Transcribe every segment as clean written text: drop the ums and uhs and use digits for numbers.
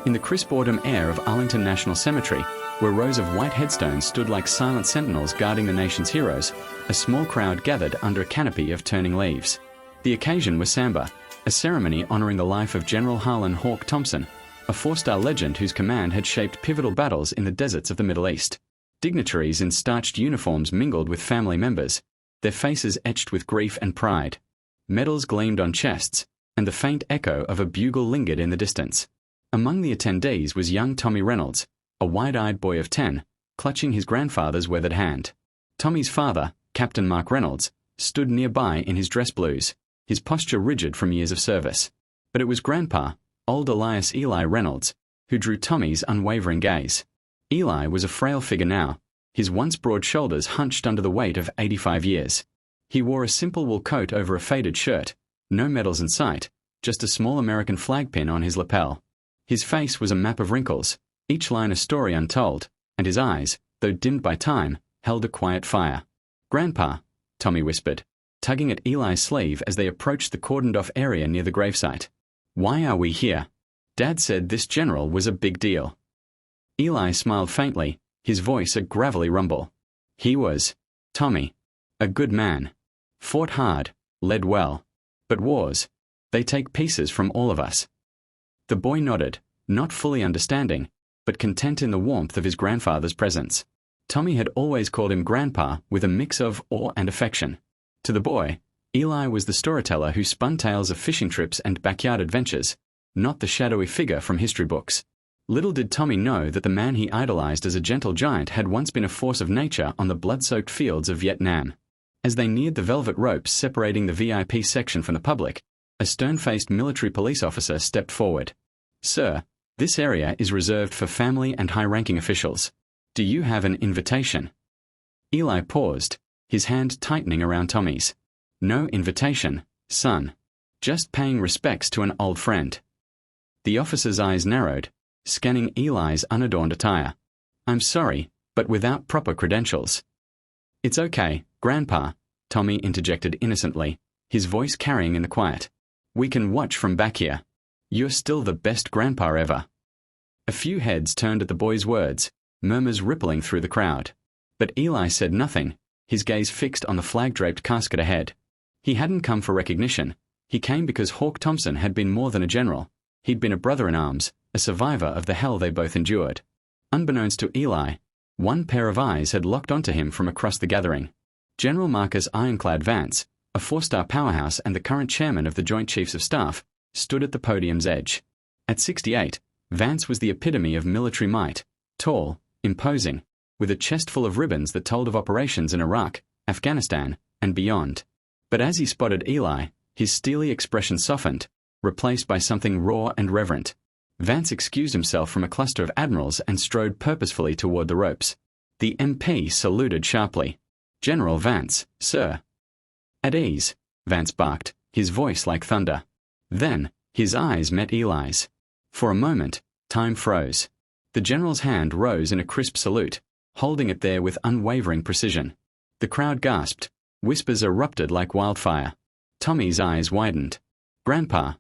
In the crisp autumn air of Arlington National Cemetery, where rows of white headstones stood like silent sentinels guarding the nation's heroes, a small crowd gathered under a canopy of turning leaves. The occasion was Samba, a ceremony honoring the life of General Harlan Hawk Thompson, a four-star legend whose command had shaped pivotal battles in the deserts of the Middle East. Dignitaries in starched uniforms mingled with family members, their faces etched with grief and pride. Medals gleamed on chests, and the faint echo of a bugle lingered in the distance. Among the attendees was young Tommy Reynolds, a wide-eyed boy of 10, clutching his grandfather's weathered hand. Tommy's father, Captain Mark Reynolds, stood nearby in his dress blues, his posture rigid from years of service. But it was Grandpa, old Elias Eli Reynolds, who drew Tommy's unwavering gaze. Eli was a frail figure now, his once broad shoulders hunched under the weight of 85 years. He wore a simple wool coat over a faded shirt, no medals in sight, just a small American flag pin on his lapel. His face was a map of wrinkles, each line a story untold, and his eyes, though dimmed by time, held a quiet fire. "Grandpa," Tommy whispered, tugging at Eli's sleeve as they approached the cordoned-off area near the gravesite. "Why are we here? Dad said this general was a big deal." Eli smiled faintly, his voice a gravelly rumble. "He was, Tommy. A good man. Fought hard, led well. But wars, they take pieces from all of us." The boy nodded, not fully understanding, but content in the warmth of his grandfather's presence. Tommy had always called him Grandpa with a mix of awe and affection. To the boy, Eli was the storyteller who spun tales of fishing trips and backyard adventures, not the shadowy figure from history books. Little did Tommy know that the man he idolized as a gentle giant had once been a force of nature on the blood-soaked fields of Vietnam. As they neared the velvet ropes separating the VIP section from the public, a stern-faced military police officer stepped forward. "Sir, this area is reserved for family and high-ranking officials. Do you have an invitation?" Eli paused, his hand tightening around Tommy's. "No invitation, son. Just paying respects to an old friend." The officer's eyes narrowed, scanning Eli's unadorned attire. "I'm sorry, but without proper credentials." "It's okay, Grandpa," Tommy interjected innocently, his voice carrying in the quiet. "We can watch from back here. You're still the best grandpa ever." A few heads turned at the boy's words, murmurs rippling through the crowd. But Eli said nothing, his gaze fixed on the flag-draped casket ahead. He hadn't come for recognition. He came because Hawk Thompson had been more than a general. He'd been a brother-in-arms, a survivor of the hell they both endured. Unbeknownst to Eli, one pair of eyes had locked onto him from across the gathering. General Marcus Ironclad Vance, a four-star powerhouse and the current chairman of the Joint Chiefs of Staff, stood at the podium's edge. At 68, Vance was the epitome of military might, tall, imposing, with a chest full of ribbons that told of operations in Iraq, Afghanistan, and beyond. But as he spotted Eli, his steely expression softened, replaced by something raw and reverent. Vance excused himself from a cluster of admirals and strode purposefully toward the ropes. The MP saluted sharply. "General Vance, sir." "At ease," Vance barked, his voice like thunder. Then, his eyes met Eli's. For a moment, time froze. The general's hand rose in a crisp salute, holding it there with unwavering precision. The crowd gasped. Whispers erupted like wildfire. Tommy's eyes widened. "Grandpa,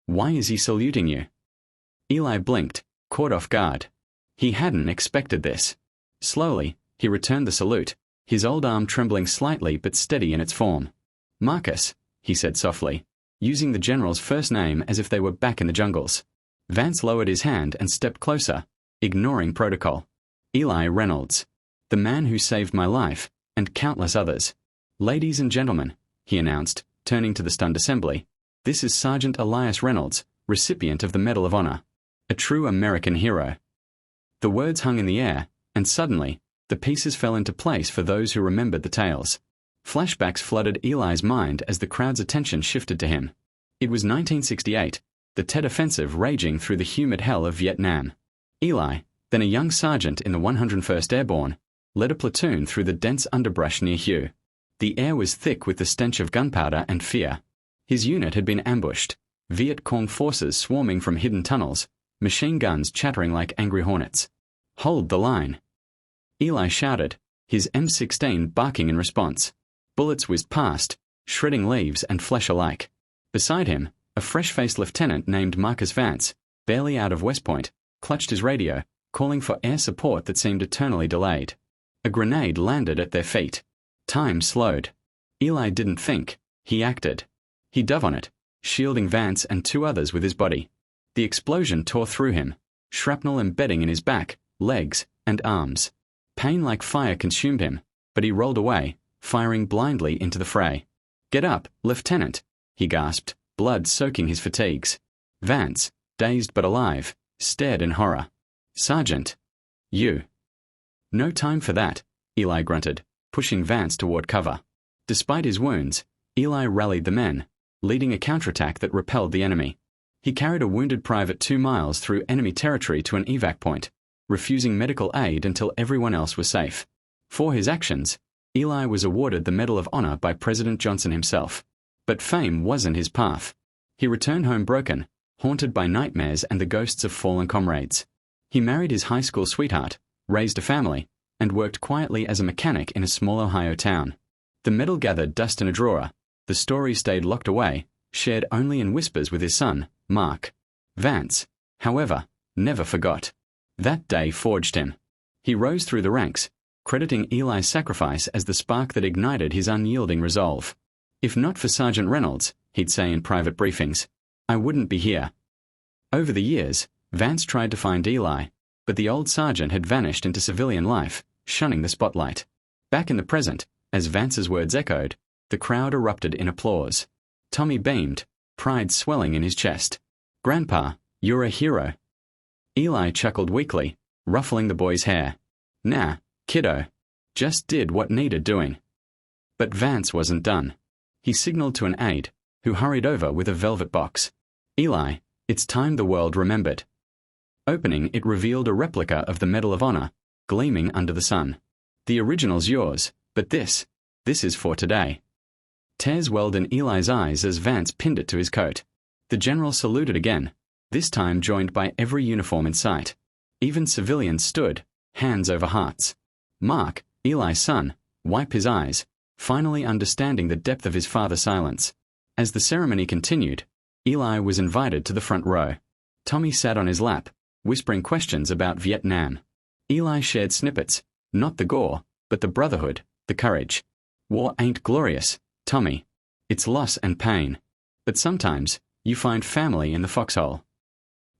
why is he saluting you?" Eli blinked, caught off guard. He hadn't expected this. Slowly, he returned the salute, his old arm trembling slightly but steady in its form. "Marcus," he said softly, using the general's first name as if they were back in the jungles. Vance lowered his hand and stepped closer, ignoring protocol. "Eli Reynolds, the man who saved my life, and countless others. Ladies and gentlemen," he announced, turning to the stunned assembly, "this is Sergeant Elias Reynolds, recipient of the Medal of Honor. A true American hero." The words hung in the air, and suddenly, the pieces fell into place for those who remembered the tales. Flashbacks flooded Eli's mind as the crowd's attention shifted to him. It was 1968, the Tet Offensive raging through the humid hell of Vietnam. Eli, then a young sergeant in the 101st Airborne, led a platoon through the dense underbrush near Hue. The air was thick with the stench of gunpowder and fear. His unit had been ambushed, Viet Cong forces swarming from hidden tunnels, machine guns chattering like angry hornets. "Hold the line!" Eli shouted, his M16 barking in response. Bullets whizzed past, shredding leaves and flesh alike. Beside him, a fresh-faced lieutenant named Marcus Vance, barely out of West Point, clutched his radio, calling for air support that seemed eternally delayed. A grenade landed at their feet. Time slowed. Eli didn't think, he acted. He dove on it, shielding Vance and 2 others with his body. The explosion tore through him, shrapnel embedding in his back, legs, and arms. Pain like fire consumed him, but he rolled away, firing blindly into the fray. "Get up, Lieutenant," he gasped, blood soaking his fatigues. Vance, dazed but alive, stared in horror. "Sergeant, you." "No time for that," Eli grunted, pushing Vance toward cover. Despite his wounds, Eli rallied the men, leading a counterattack that repelled the enemy. He carried a wounded private 2 miles through enemy territory to an evac point, refusing medical aid until everyone else was safe. For his actions, Eli was awarded the Medal of Honor by President Johnson himself. But fame wasn't his path. He returned home broken, haunted by nightmares and the ghosts of fallen comrades. He married his high school sweetheart, raised a family, and worked quietly as a mechanic in a small Ohio town. The medal gathered dust in a drawer. The story stayed locked away, shared only in whispers with his son, Mark. Vance, however, never forgot. That day forged him. He rose through the ranks, crediting Eli's sacrifice as the spark that ignited his unyielding resolve. "If not for Sergeant Reynolds," he'd say in private briefings, "I wouldn't be here." Over the years, Vance tried to find Eli, but the old sergeant had vanished into civilian life, shunning the spotlight. Back in the present, as Vance's words echoed, the crowd erupted in applause. Tommy beamed, pride swelling in his chest. "Grandpa, you're a hero." Eli chuckled weakly, ruffling the boy's hair. "Nah, kiddo. Just did what needed doing." But Vance wasn't done. He signaled to an aide, who hurried over with a velvet box. "Eli, it's time the world remembered." Opening, it revealed a replica of the Medal of Honor, gleaming under the sun. "The original's yours, but this is for today." Tears welled in Eli's eyes as Vance pinned it to his coat. The general saluted again, this time joined by every uniform in sight. Even civilians stood, hands over hearts. Mark, Eli's son, wiped his eyes, finally understanding the depth of his father's silence. As the ceremony continued, Eli was invited to the front row. Tommy sat on his lap, whispering questions about Vietnam. Eli shared snippets, not the gore, but the brotherhood, the courage. "War ain't glorious, Tommy. It's loss and pain. But sometimes, you find family in the foxhole."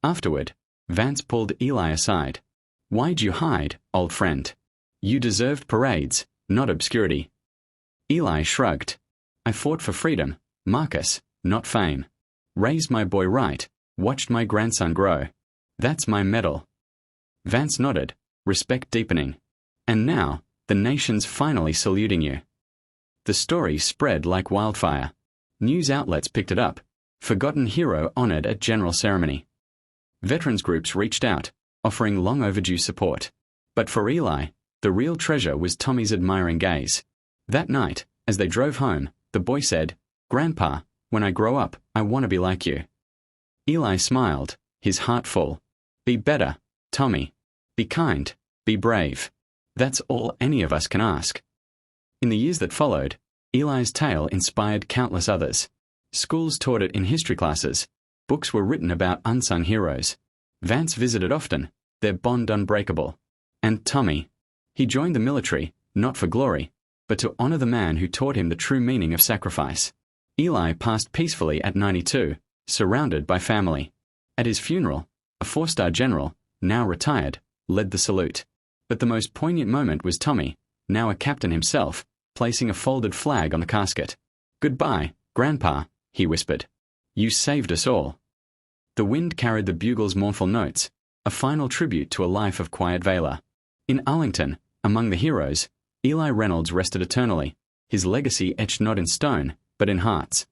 Afterward, Vance pulled Eli aside. "Why'd you hide, old friend? You deserved parades, not obscurity." Eli shrugged. "I fought for freedom, Marcus, not fame. Raised my boy right, watched my grandson grow. That's my medal." Vance nodded, respect deepening. "And now, the nation's finally saluting you." The story spread like wildfire. News outlets picked it up. Forgotten hero honored at general ceremony. Veterans groups reached out, offering long overdue support. But for Eli, the real treasure was Tommy's admiring gaze. That night, as they drove home, the boy said, "Grandpa, when I grow up, I want to be like you." Eli smiled, his heart full. "Be better, Tommy. Be kind, be brave. That's all any of us can ask." In the years that followed, Eli's tale inspired countless others. Schools taught it in history classes. Books were written about unsung heroes. Vance visited often, their bond unbreakable. And Tommy. He joined the military, not for glory, but to honor the man who taught him the true meaning of sacrifice. Eli passed peacefully at 92, surrounded by family. At his funeral, a 4-star general, now retired, led the salute. But the most poignant moment was Tommy, now a captain himself, placing a folded flag on the casket. "Goodbye, Grandpa," he whispered. "You saved us all." The wind carried the bugle's mournful notes, a final tribute to a life of quiet valor. In Arlington, among the heroes, Eli Reynolds rested eternally, his legacy etched not in stone, but in hearts.